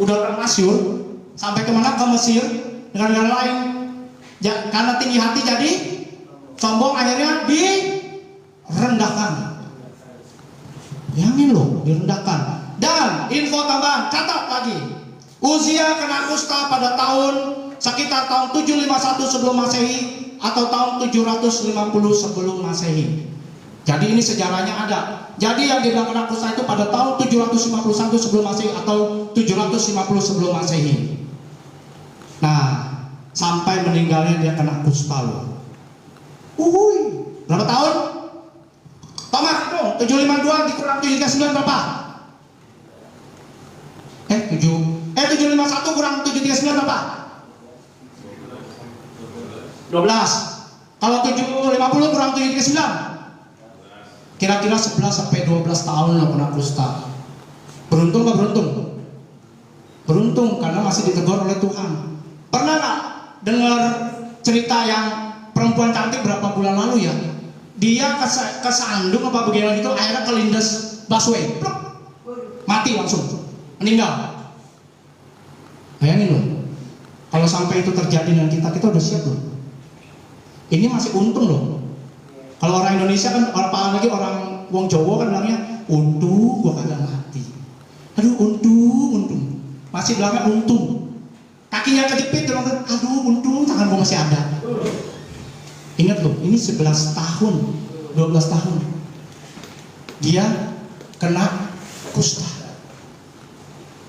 udah termasyur, sampai kemana? Ke Mesir dengan negara lain. Karena tinggi hati jadi sombong, akhirnya direndahkan. Bayangin loh, direndahkan. Dan info tambahan, catat lagi, Uzia kena kusta pada sekitar tahun 751 sebelum Masehi atau tahun 750 sebelum Masehi. Jadi ini sejarahnya ada. Jadi yang dibilang kena kusta itu pada tahun 751 sebelum Masehi atau 750 sebelum Masehi. Nah, sampai meninggalnya dia kena kusta loh. Berapa tahun? Thomas itu 752 dikurang 739 berapa? 751 kurang 739 berapa? 12. Kalau 750 kurang 739 kira-kira 11 sampai 12 tahun lo kena kusta. Beruntung gak beruntung? Beruntung karena masih ditegur oleh Tuhan. Pernah nggak dengar cerita yang perempuan cantik berapa bulan lalu ya? Dia kesandung apa bagaimana gitu, akhirnya kelindes busway, pluk, mati langsung, meninggal. Bayangin loh, kalau sampai itu terjadi dengan kita udah siap loh. Ini masih untung loh. Kalau orang Indonesia kan, apalagi orang wong Jawa kan bilangnya, untung gua kagak mati. Aduh untung. Masih bilangnya untung. Kakinya kejepit, aduh untung tangan gua masih ada. Ingat loh, ini 11 tahun, 12 tahun. Dia kena kusta.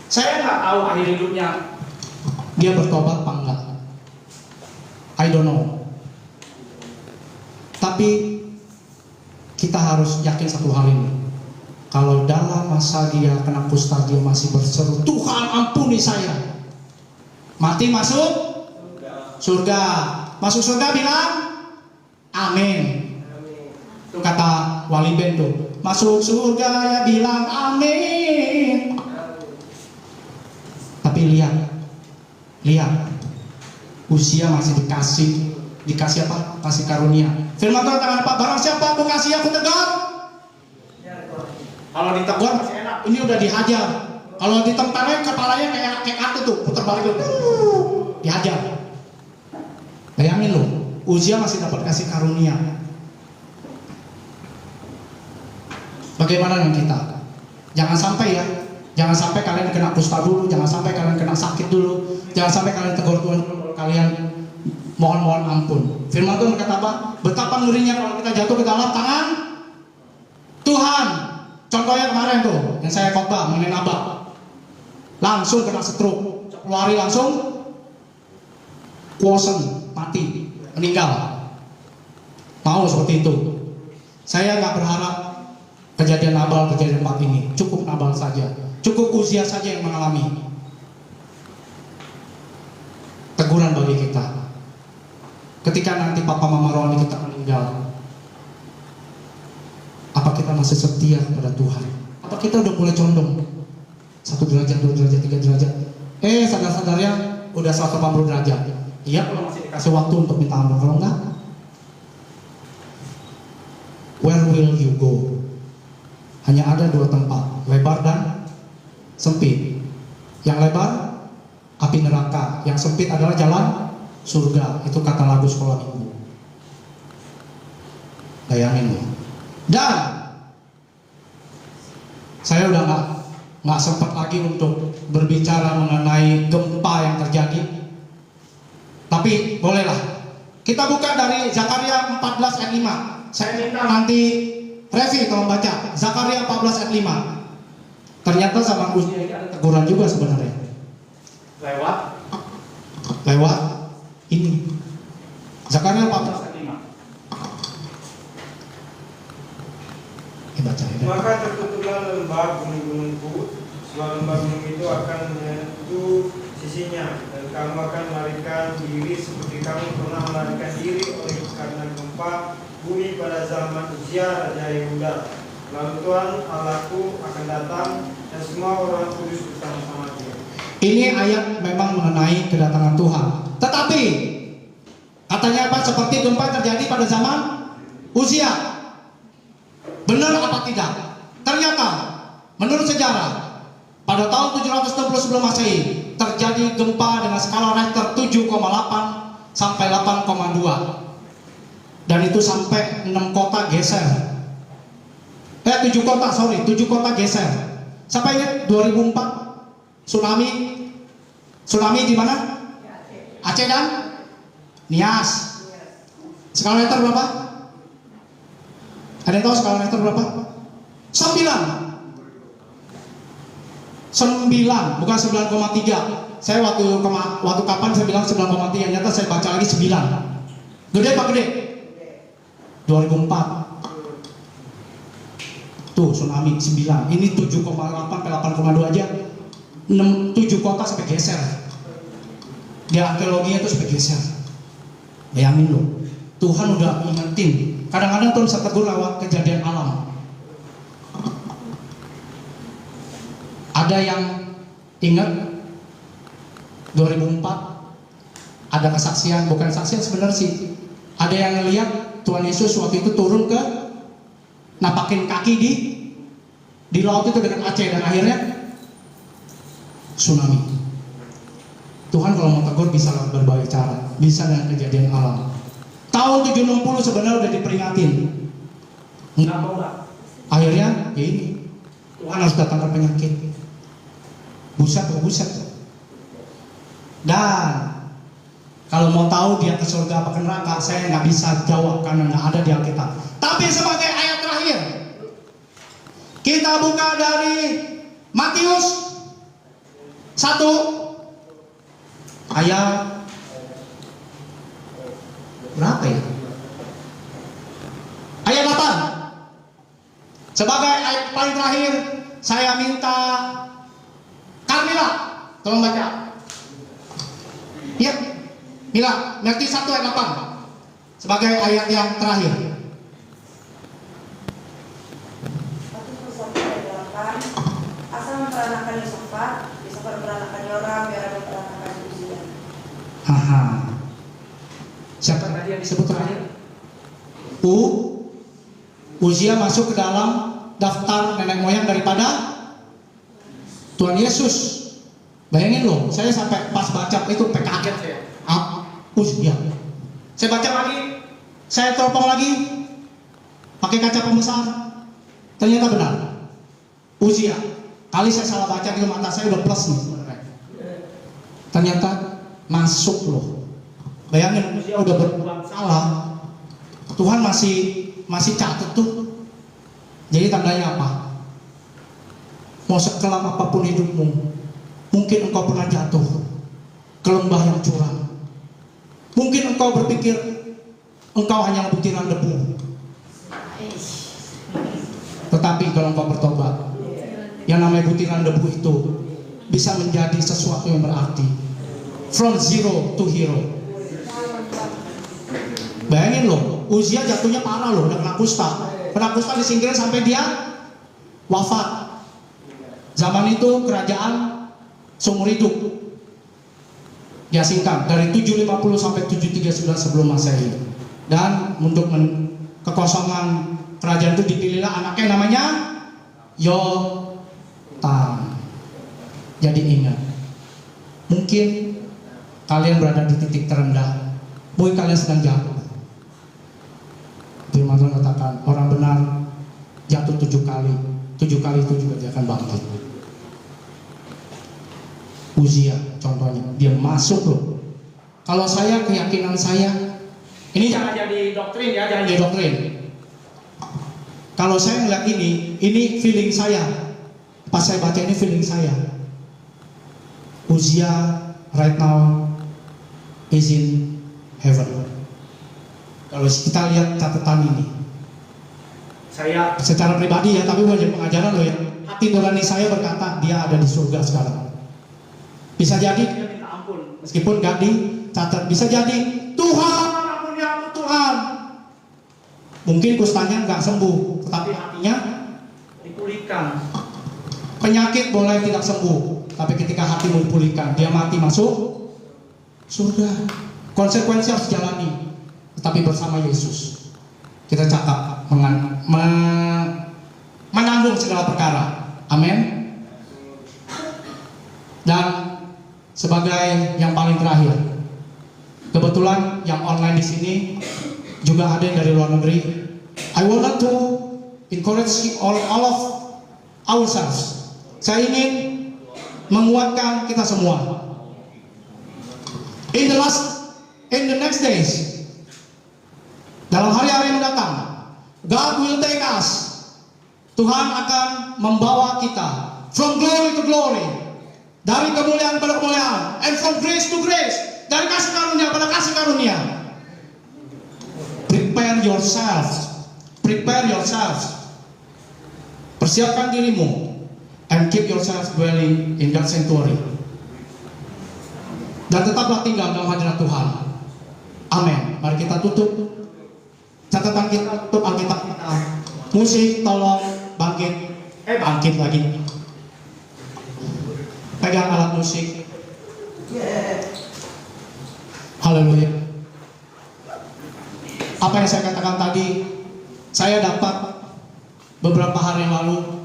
Saya nggak tahu akhir hidupnya dia bertobat apa enggak. I don't know. Tapi kita harus yakin satu hal ini. Kalau dalam masa dia kena kusta dia masih berseru, Tuhan ampuni saya. Mati masuk surga. Masuk surga bilang amin. Itu kata Wali Ben tuh. Masuk surga ya bilang amin. Tapi lihat, usia masih dikasih apa? Kasih karunia. Firman Tuhan tangan apa? Barang siapa aku kasih aku tegar. Kalau ditegur masih enak. Ini udah dihajar. Kalau ditempelin kepalanya kayak kartu tuh, putar balik tuh, dihajar. Bayangin loh, usia masih dapat kasih karunia. Bagaimana dengan kita? Jangan sampai ya. Jangan sampai kalian kena kusta dulu, jangan sampai kalian kena sakit dulu, jangan sampai kalian tegur Tuhan dulu, kalian mohon ampun. Firman Tuhan berkata apa? Betapa ngerinya kalau kita jatuh ke dalam tangan Tuhan. Contohnya kemarin tuh, yang saya khotbah mengenai Nabal, langsung kena stroke, 10 hari langsung kuosen, mati, meninggal. Mau seperti itu? Saya nggak berharap kejadian Nabal, kejadian 4 ini. Cukup Nabal saja. Cukup Uzia saja yang mengalami. Teguran bagi kita. Ketika nanti papa mama rohani kita meninggal, apa kita masih setia kepada Tuhan? Apa kita udah mulai condong? 1 derajat, 2 derajat, 3 derajat. Sadar-sadarnya udah 180 derajat. Iya kalau masih dikasih waktu untuk minta ampun. Kalau enggak, where will you go? Hanya ada 2 tempat, lebar dan sempit. Yang lebar api neraka, yang sempit adalah jalan surga. Itu kata lagu sekolah minggu. Bayangin loh. Dan saya udah nggak sempat lagi untuk berbicara mengenai gempa yang terjadi. Tapi bolehlah kita buka dari Zakaria 14 ayat 5. Saya minta nanti Revi tolong baca Zakaria 14 ayat 5. Ternyata sama Uzia ini ada teguran juga sebenarnya. Lewat ini. Zakaria 14 ayat 5. Baca ya. Maka tertutuplah lembah gunung-gunungku, sebab lembah gunung itu akan menyentuh sisinya, dan kamu akan melarikan diri seperti kamu pernah melarikan diri oleh karena gempa bumi pada zaman Uzia Raja Yehuda. Lalu Tuhan Allahku akan datang dan semua orang kudus bersama-sama Dia. Ini ayat memang mengenai kedatangan Tuhan. Tetapi katanya apa? Seperti gempa terjadi pada zaman Uzia. Benar apa tidak? Ternyata menurut sejarah pada tahun 760 sebelum Masehi terjadi gempa dengan skala Richter 7,8 sampai 8,2. Dan itu sampai 6 kota geser. 7 kota geser. Sampai ingat 2004 tsunami di mana? Aceh dan Nias. Skala Richter berapa? Ada yang tahu skala Richter berapa? 9, bukan 9,3. Saya waktu kapan saya bilang 9,3, ternyata saya baca lagi 9. Gede apa gede? 2004. Tuh tsunami 9. Ini 7,8 ke 8,2 aja. 7 kota sampai geser. Di arkeologinya itu sampai geser. Bayangin loh. Tuhan udah ingetin. Kadang-kadang Tuhan bisa tegur lewat kejadian alam. Ada yang ingat 2004 ada kesaksian, bukan kesaksian sebenarnya sih. Ada yang ngelihat Tuhan Yesus waktu itu turun ke napakin kaki di laut itu dekat Aceh, dan akhirnya tsunami. Tuhan kalau mau tegur bisa lewat berbagai cara, bisa dengan kejadian alam. Tahun 760 sebenarnya udah diperingatin, enggak mau lah. Akhirnya ya ini Tuhan harus datangkan penyakit. Buset. Dan kalau mau tahu dia ke surga apa ke neraka, saya nggak bisa jawab karena nggak ada di Alkitab. Tapi sebagai ayat terakhir, kita buka dari Matius 1 ayat berapa ya? Ayat 8. Sebagai ayat paling terakhir, saya minta Carmila tolong baca. Iya, Mila, ngerti 1 ayat 8 sebagai ayat yang terakhir. Asal memperanakan Yosafat memperanakan Yoram, Yoram memperanakan Uzia. Haha. Siapa tadi yang disebut terakhir? Uzia masuk ke dalam daftar nenek moyang daripada Tuhan Yesus. Bayangin loh, saya sampai pas baca itu kaget saya. Uzia. Saya baca lagi, saya teropong lagi, pakai kaca pembesar. Ternyata benar. Uzia. Kali saya salah baca gitu, mata saya udah plus nih. Ternyata masuk loh. Bayangin Uzia udah berbuat salah, Tuhan masih catat tuh. Jadi tandanya apa? Mau sekelam apapun hidupmu, mungkin engkau pernah jatuh ke lembah yang curam. Mungkin engkau berpikir engkau hanya butiran debu. Tetapi kalau engkau bertobat, yang namanya butiran debu itu bisa menjadi sesuatu yang berarti. From zero to hero. Bayangin loh, Uzia jatuhnya parah loh, udah kena kusta. Kena kusta disingkirin sampai dia wafat. Zaman itu kerajaan seumur hidup. Diasingkan dari 750 sampai 739 sebelum Masehi. Dan untuk kekosongan kerajaan itu dipilihlah anaknya namanya Yotam. Jadi ingat, mungkin kalian berada di titik terendah, mungkin kalian sedang jatuh. Firman Tuhan katakan, orang benar jatuh 7 kali, 7 kali itu juga dia akan bangkit. Uzia contohnya, dia masuk loh. Kalau saya, keyakinan saya, ini jangan jadi doktrin ya, jangan jadi doktrin. Kalau saya ngeliat ini feeling saya. Pas saya baca ini feeling saya. Uzia right now is in heaven. Kalau kita lihat catatan ini, saya secara pribadi ya, tapi bukan pengajaran loh ya. Hati nurani saya berkata dia ada di surga sekarang. Bisa jadi dia minta ampun, meskipun gak dicatat. Bisa jadi Tuhan ampuni aku Tuhan. Mungkin kustanya nggak sembuh, tetapi hatinya dipulihkan. Penyakit boleh tidak sembuh, tapi ketika hatimu dipulihkan, dia mati masuk surga. Konsekuensi harus jalani, tetapi bersama Yesus kita cakap menanggung segala perkara. Amin. Dan sebagai yang paling terakhir, kebetulan yang online di sini juga ada yang dari luar negeri. I want to encourage all of ourselves. Saya ingin menguatkan kita semua. In the next days, dalam hari-hari yang mendatang, God will take us. Tuhan akan membawa kita from glory to glory, dari kemuliaan pada kemuliaan, and from grace to grace, dari kasih karunia pada kasih karunia. Prepare yourselves. Persiapkan dirimu, and keep yourself dwelling in that sanctuary. Dan tetaplah tinggal dalam hadirat Tuhan. Amin. Mari kita tutup catatan kita, tutup Alkitab kita. Musik tolong bangkit lagi. Pegang alat musik. Haleluya. Apa yang saya katakan tadi, saya dapat beberapa hari yang lalu.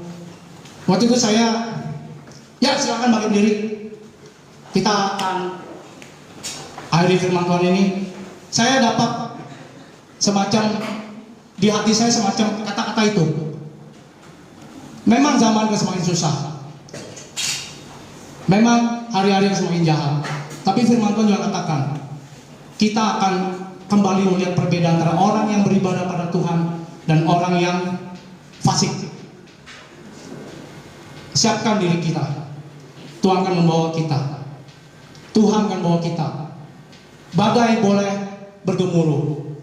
Waktu itu saya, ya silakan bagi diri. Kita akan akhiri firman Tuhan ini. Saya dapat semacam, di hati saya semacam kata-kata itu. Memang zaman semakin susah. Memang hari-hari semakin jahat. Tapi firman Tuhan juga katakan, kita akan kembali melihat perbedaan antara orang yang beribadah pada Tuhan dan orang yang fasik. Siapkan diri kita. Tuhan akan membawa kita. Tuhan akan bawa kita. Badai boleh bergemuruh,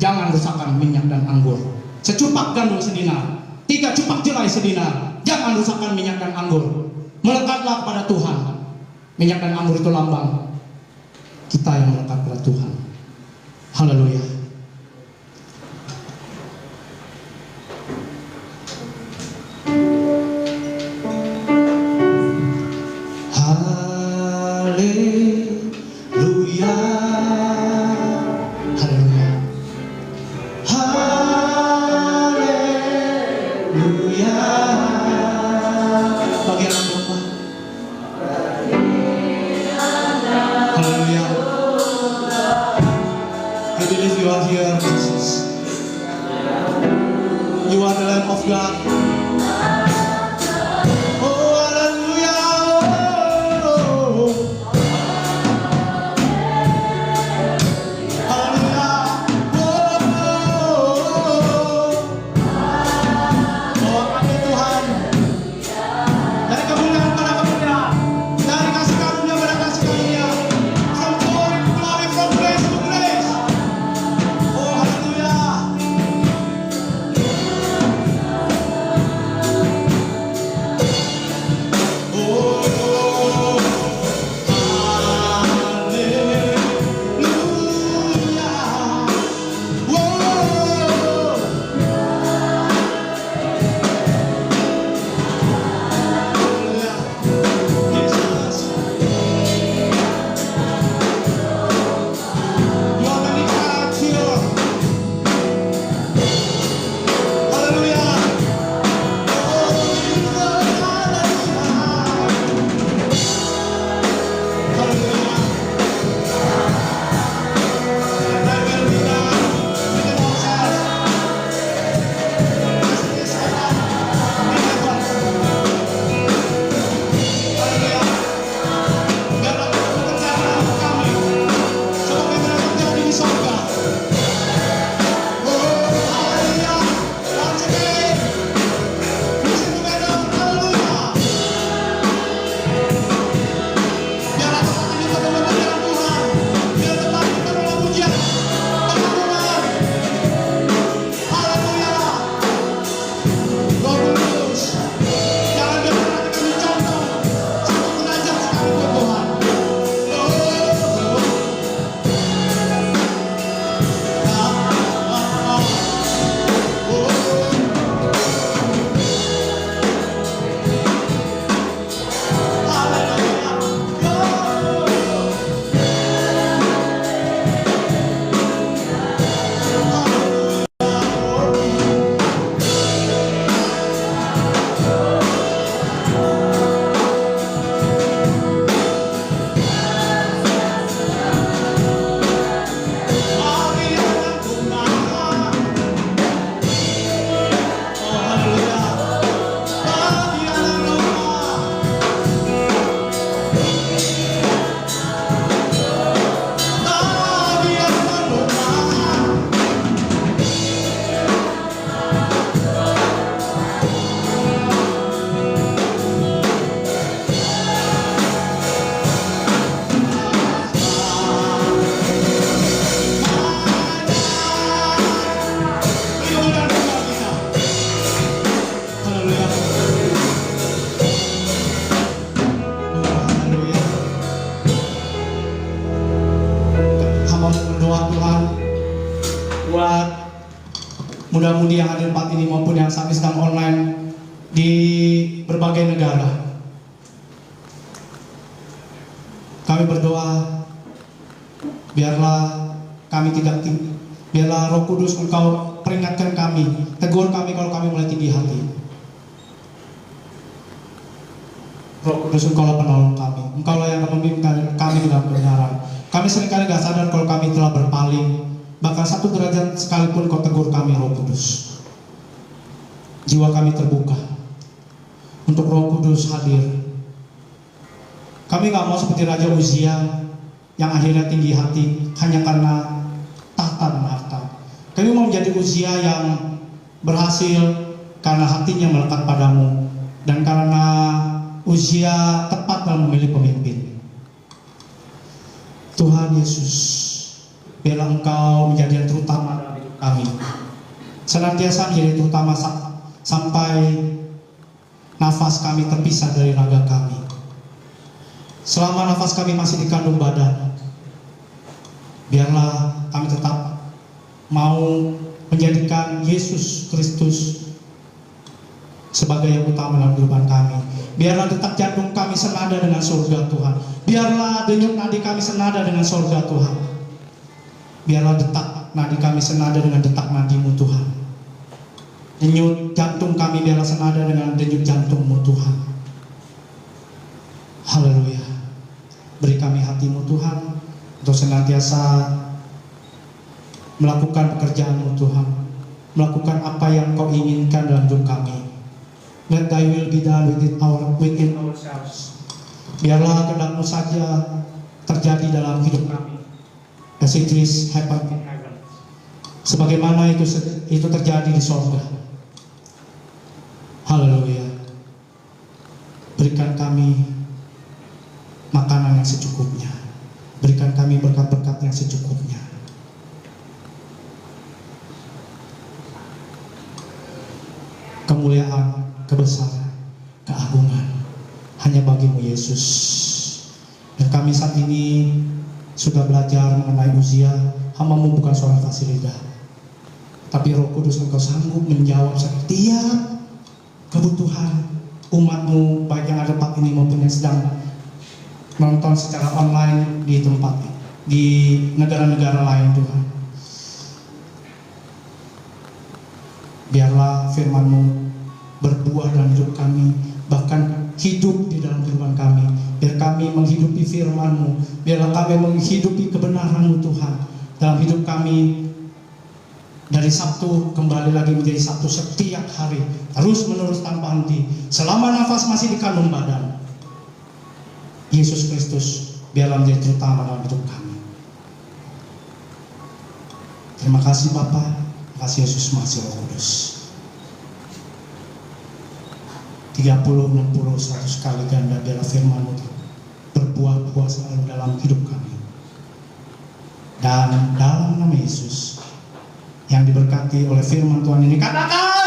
jangan rusakkan minyak dan anggur. Secupak gandum sedinar, 3 cupak jelai sedinar, jangan rusakkan minyak dan anggur. Melekatlah kepada Tuhan. Minyak dan anggur itu lambang kita yang melekat pada Tuhan. Haleluya. Haleluya. Haleluya. Haleluya. Bagi anak domba. Haleluya. I believe you are here, Jesus. You are the Lamb of God. Oh, hallelujah. Oh, hallelujah. Oh, kami Tuhan. Dari kemuliaan pada kemuliaan, dari kasih karunia pada kasih karunia. From glory to glory, from grace to grace. Oh, haleluya. buat muda-mudi yang ada di tempat ini maupun yang saat ini sedang online di berbagai negara. Kami berdoa Biarlah kami tidak tinggi. Biarlah Roh Kudus Engkau peringatkan kami, tegur kami kalau kami mulai tinggi hati. Roh Kudus, Engkaulah penolong kami. Engkaulah yang memimpin kami dalam kebenaran. Kami seringkali gak sadar kalau kami telah berpaling. Bahkan 1 derajat sekalipun Kau tegur kami, Roh Kudus. Jiwa kami terbuka untuk Roh Kudus hadir. Kami gak mau seperti Raja Uzia yang akhirnya tinggi hati hanya karena tahta dan harta. Kami mau menjadi Uzia yang berhasil karena hatinya melekat padamu dan karena Uzia tepat dalam memilih pemimpin. Tuhan Yesus, biarlah Engkau menjadi yang terutama dalam hidup kami, senantiasa menjadi terutama sampai nafas kami terpisah dari raga kami. Selama nafas kami masih dikandung badan, biarlah kami tetap mau menjadikan Yesus Kristus sebagai yang utama dalam kehidupan kami. Biarlah detak jantung kami senada dengan surga Tuhan. Biarlah denyut nadi kami senada dengan surga Tuhan. Biarlah detak nadi kami senada dengan detak nadimu Tuhan. Denyut jantung kami biarlah senada dengan denyut jantungmu Tuhan. Haleluya. Beri kami hatimu Tuhan untuk senantiasa melakukan pekerjaanmu Tuhan, melakukan apa yang Kau inginkan dalam hidup kami. Let Thy will be done within ourselves. Biarlah kehendak-Mu saja terjadi dalam hidup kami, as it is happen in heaven. Sebagaimana itu terjadi di sorga. Haleluya. Berikan kami makanan yang secukupnya. Berikan kami berkat-berkat yang secukupnya. Kemuliaan, kebesaran, keagungan hanya bagi-Mu Yesus. Dan kami saat ini sudah belajar mengenai Uzia. Hamba-Mu bukan seorang fasih lidah, tapi Roh Kudus Engkau sanggup menjawab setiap kebutuhan umat-Mu, baik yang ada tempat ini maupun yang sedang nonton secara online di tempat di negara-negara lain Tuhan. Biarlah firman-Mu berbuah dalam hidup kami, bahkan hidup di dalam kehidupan kami. Biar kami menghidupi firman-Mu, biarlah kami menghidupi kebenaran-Mu Tuhan dalam hidup kami. Dari Sabtu kembali lagi menjadi Sabtu setiap hari, terus menerus tanpa henti, selama nafas masih di kandung badan. Yesus Kristus biarlah menjadi terutama dalam hidup kami. Terima kasih Bapa, terima kasih Yesus, masih Roh Kudus. 30, 60, 100 kali ganda biarlah firman-Mu berbuah-buah selalu dalam hidup kami. Dan dalam nama Yesus yang diberkati oleh firman Tuhan ini, katakan